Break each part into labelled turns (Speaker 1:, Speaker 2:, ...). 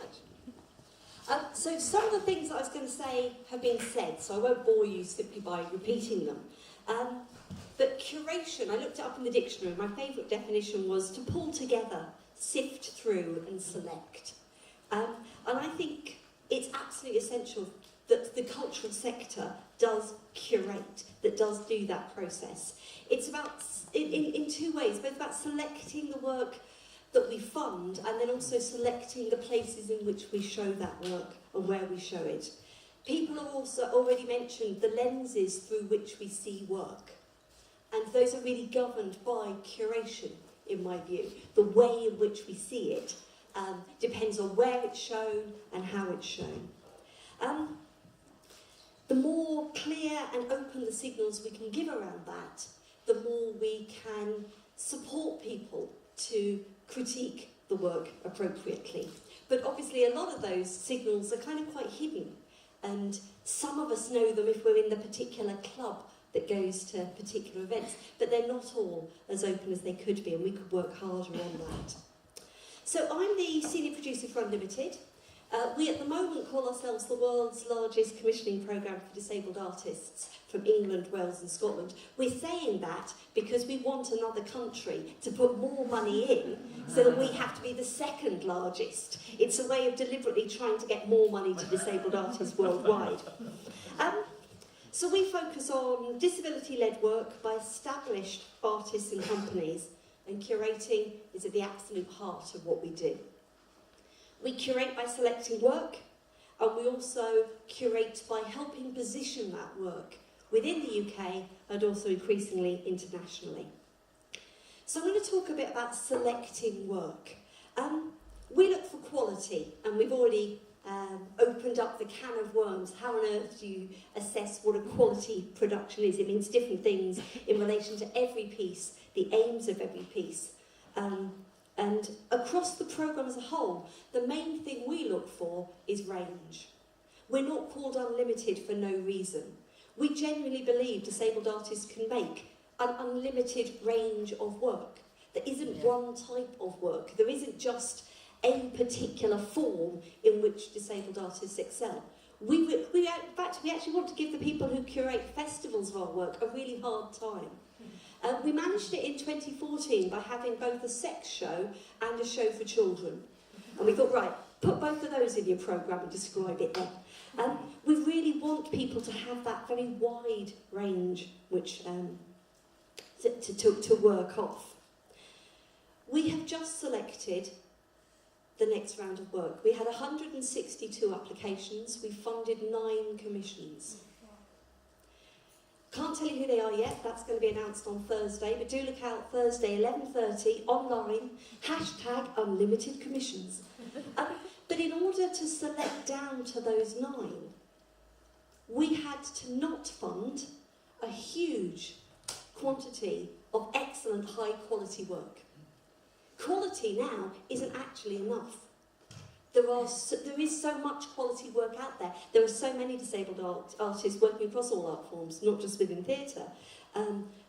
Speaker 1: much. So some of the things that I was going to say have been said, so I won't bore you simply by repeating them. But curation, I looked it up in the dictionary. My favourite definition was to pull together, sift through and select. And I think it's absolutely essential that the cultural sector does curate, that does do that process. It's about, in two ways, both about selecting the work that we fund and then also selecting the places in which we show that work and where we show it. People have also already mentioned the lenses through which we see work. And those are really governed by curation, in my view. The way in which we see it depends on where it's shown and how it's shown. The more clear and open the signals we can give around that, the more we can support people to critique the work appropriately. But obviously a lot of those signals are kind of quite hidden, and some of us know them if we're in the particular club that goes to particular events, but they're not all as open as they could be, and we could work harder on that. So I'm the senior producer for Unlimited. We at the moment call ourselves the world's largest commissioning programme for disabled artists from England, Wales and Scotland. We're saying that because we want another country to put more money in so that we have to be the second largest. It's a way of deliberately trying to get more money to disabled artists worldwide. So we focus on disability-led work by established artists and companies, and curating is at the absolute heart of what we do. We curate by selecting work, and we also curate by helping position that work within the UK and also increasingly internationally. So I'm going to talk a bit about selecting work. We look for quality, and we've already opened up the can of worms. How on earth do you assess what a quality production is? It means different things in relation to every piece, the aims of every piece. And across the programme as a whole, the main thing we look for is range. We're not called Unlimited for no reason. We genuinely believe disabled artists can make an unlimited range of work. There isn't one type of work. There isn't just a particular form in which disabled artists excel. In fact, we actually want to give the people who curate festivals of our work a really hard time. We managed it in 2014 by having both a sex show and a show for children. And we thought, right, put both of those in your programme and describe it then. We really want people to have that very wide range which to work off. We have just selected the next round of work. We had 162 applications. We funded 9 commissions. Can't tell you who they are yet, that's going to be announced on Thursday, but do look out Thursday, 11:30, online, #UnlimitedCommissions. But in order to select down to those 9, we had to not fund a huge quantity of excellent high-quality work. Quality now isn't actually enough. There is so much quality work out there. There are so many disabled artists working across all art forms, not just within theatre,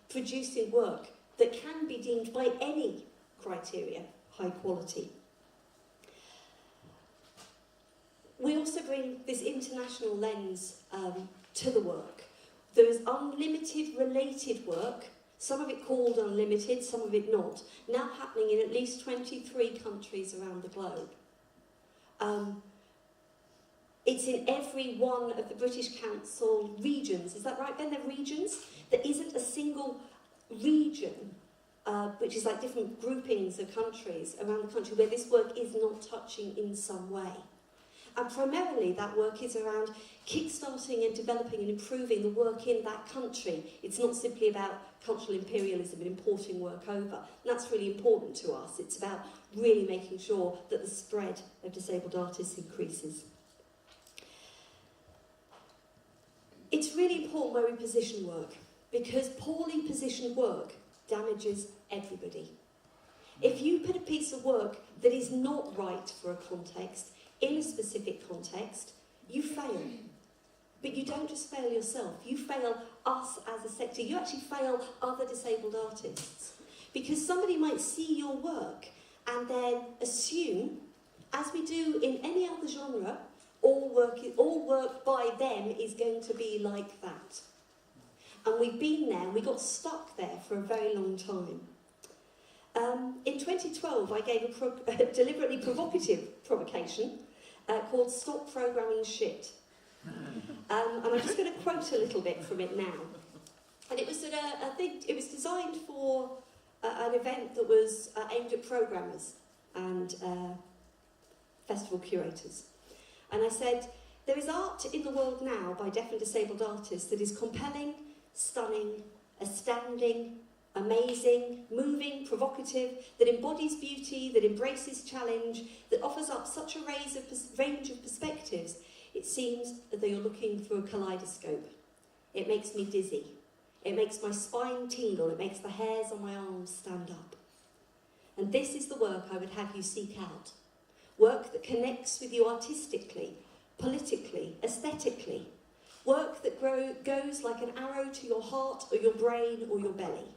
Speaker 1: producing work that can be deemed by any criteria high quality. We also bring this international lens to the work. There is unlimited related work, some of it called Unlimited, some of it not, now happening in at least 23 countries around the globe. It's in every one of the British Council regions. Is that right, Ben? They're regions? There isn't a single region, which is like different groupings of countries around the country, where this work is not touching in some way. And primarily that work is around kickstarting and developing and improving the work in that country. It's not simply about cultural imperialism and importing work over. And that's really important to us. It's about really making sure that the spread of disabled artists increases. It's really important where we position work, because poorly positioned work damages everybody. If you put a piece of work that is not right for a context, in a specific context, you fail. But you don't just fail yourself, you fail us as a sector, you actually fail other disabled artists. Because somebody might see your work and then assume as we do in any other genre, all work by them is going to be like that. And we've been there, we got stuck there for a very long time. In 2012, I gave a deliberately provocative provocation called Stop Programming Shit. And I'm just going to quote a little bit from it now. And it was it was designed for an event that was aimed at programmers and festival curators. And I said, there is art in the world now by deaf and disabled artists that is compelling, stunning, astounding, amazing, moving, provocative, that embodies beauty, that embraces challenge, that offers up such a range of perspectives, it seems that you're looking through a kaleidoscope. It makes me dizzy. It makes my spine tingle. It makes the hairs on my arms stand up. And this is the work I would have you seek out. Work that connects with you artistically, politically, aesthetically. Work that goes like an arrow to your heart or your brain or your belly.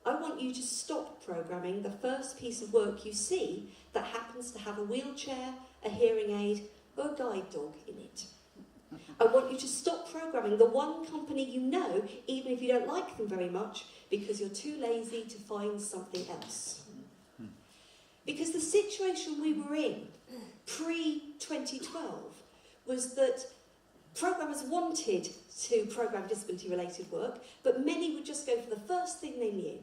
Speaker 1: I want you to stop programming the first piece of work you see that happens to have a wheelchair, a hearing aid, or a guide dog in it. I want you to stop programming the one company you know, even if you don't like them very much, because you're too lazy to find something else. Because the situation we were in pre-2012 was that programmers wanted to program disability-related work, but many would just go for the first thing they knew.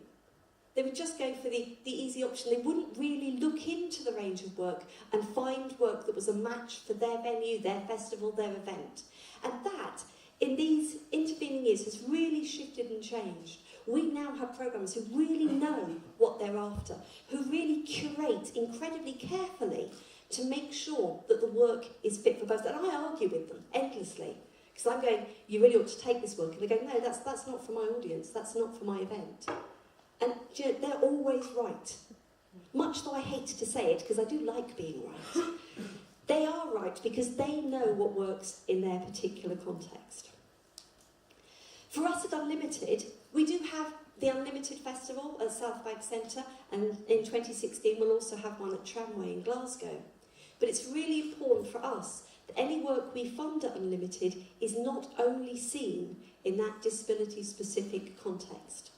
Speaker 1: They would just go for the easy option. They wouldn't really look into the range of work and find work that was a match for their venue, their festival, their event. And that, in these intervening years, has really shifted and changed. We now have programmers who really know what they're after, who really curate incredibly carefully to make sure that the work is fit for both. And I argue with them endlessly, because I'm going, you really ought to take this work. And they go, no, that's not for my audience, that's not for my event. And you know, they're always right. Much though I hate to say it, because I do like being right. They are right because they know what works in their particular context. For us at Unlimited, we do have the Unlimited Festival at South Bank Centre, and in 2016 we'll also have one at Tramway in Glasgow. But it's really important for us that any work we fund at Unlimited is not only seen in that disability-specific context.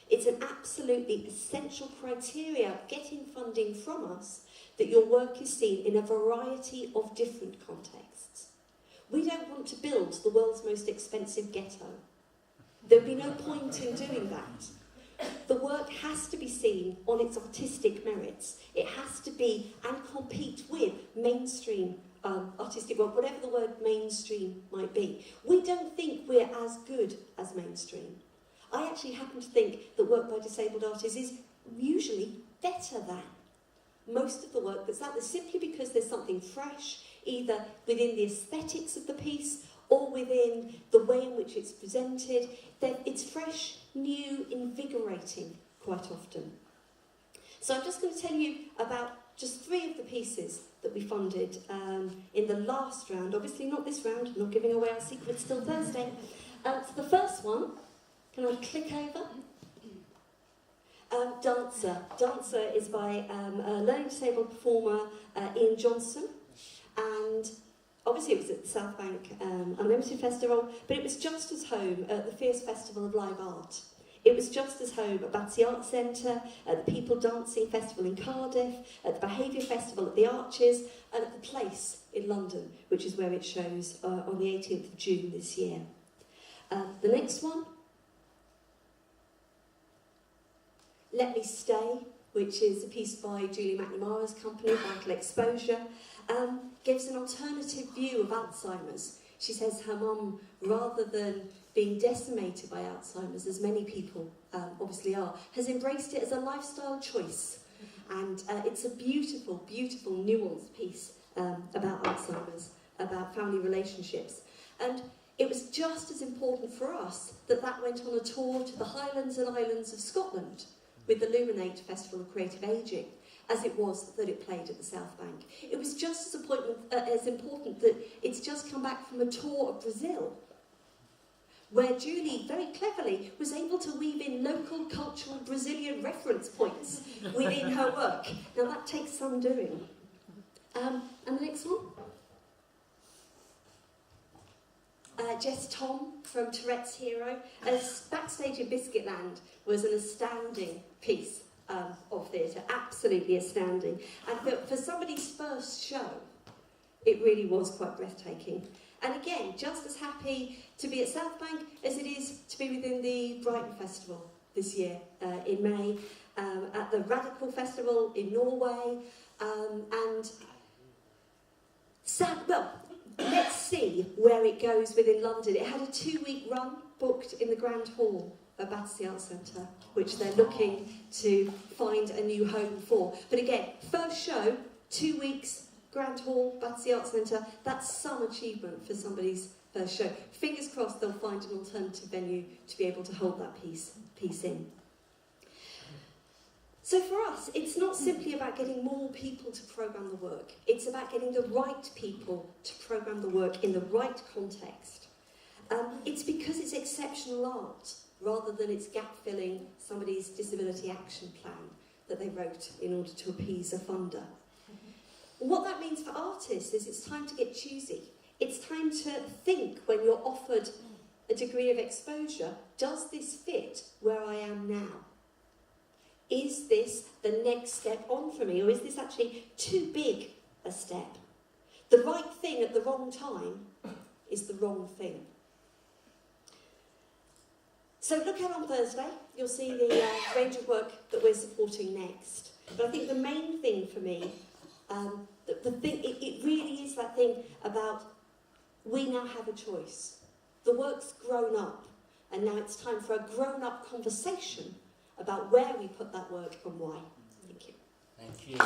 Speaker 1: It's an absolutely essential criteria of getting funding from us that your work is seen in a variety of different contexts. We don't want to build the world's most expensive ghetto. There'd be no point in doing that. The work has to be seen on its artistic merits. It has to be and compete with mainstream artistic work, whatever the word mainstream might be. We don't think we're as good as mainstream. I actually happen to think that work by disabled artists is usually better than most of the work that's out there, simply because there's something fresh, either within the aesthetics of the piece or within the way in which it's presented. That it's fresh, new, invigorating quite often. So I'm just going to tell you about just 3 of the pieces that we funded in the last round. Obviously not this round, I'm not giving away our secrets till Thursday. So the first one, can I click over? Dancer. Dancer is by a learning disabled performer, Ian Johnson, and obviously it was at the South Bank Unlimited Festival, but it was just as home at the Fierce Festival of Live Art. It was just as home at Battersea Arts Centre, at the People Dancing Festival in Cardiff, at the Behaviour Festival at the Arches, and at the Place in London, which is where it shows on the 18th of June this year. The next one, Let Me Stay, which is a piece by Julie McNamara's company, Vital Exposure, gives an alternative view of Alzheimer's. She says her mum, rather than being decimated by Alzheimer's, as many people obviously are, has embraced it as a lifestyle choice. And it's a beautiful, beautiful, nuanced piece about Alzheimer's, about family relationships. And it was just as important for us that that went on a tour to the Highlands and Islands of Scotland with the Luminate Festival of Creative Ageing, as it was that it played at the South Bank. It was just as important that it's just come back from a tour of Brazil, where Julie, very cleverly, was able to weave in local cultural Brazilian reference points within her work. Now that takes some doing. And the next one? Jess Tom from Tourette's Hero. Backstage in Biscuitland was an astounding piece of theatre, absolutely astounding. And for somebody's first show, it really was quite breathtaking. And again, just as happy to be at South Bank as it is to be within the Brighton Festival this year in May, at the Radical Festival in Norway, and let's see where it goes within London. It had a 2-week run booked in the Grand Hall of Battersea Arts Centre, which they're looking to find a new home for. But again, first show, 2 weeks, Grand Hall, Battersea Arts Centre, that's some achievement for somebody's first show. Fingers crossed they'll find an alternative venue to be able to hold that piece in. So for us, it's not simply about getting more people to programme the work. It's about getting the right people to programme the work in the right context. It's because it's exceptional art, rather than it's gap-filling somebody's disability action plan that they wrote in order to appease a funder. What that means for artists is it's time to get choosy. It's time to think when you're offered a degree of exposure, does this fit where I am now? Is this the next step on for me, or is this actually too big a step? The right thing at the wrong time is the wrong thing. So look out on Thursday, you'll see the range of work that we're supporting next. But I think the main thing for me, it really is that thing about we now have a choice. The work's grown up, and now it's time for a grown-up conversation about where we put that work and why. Thank you.
Speaker 2: Thank you.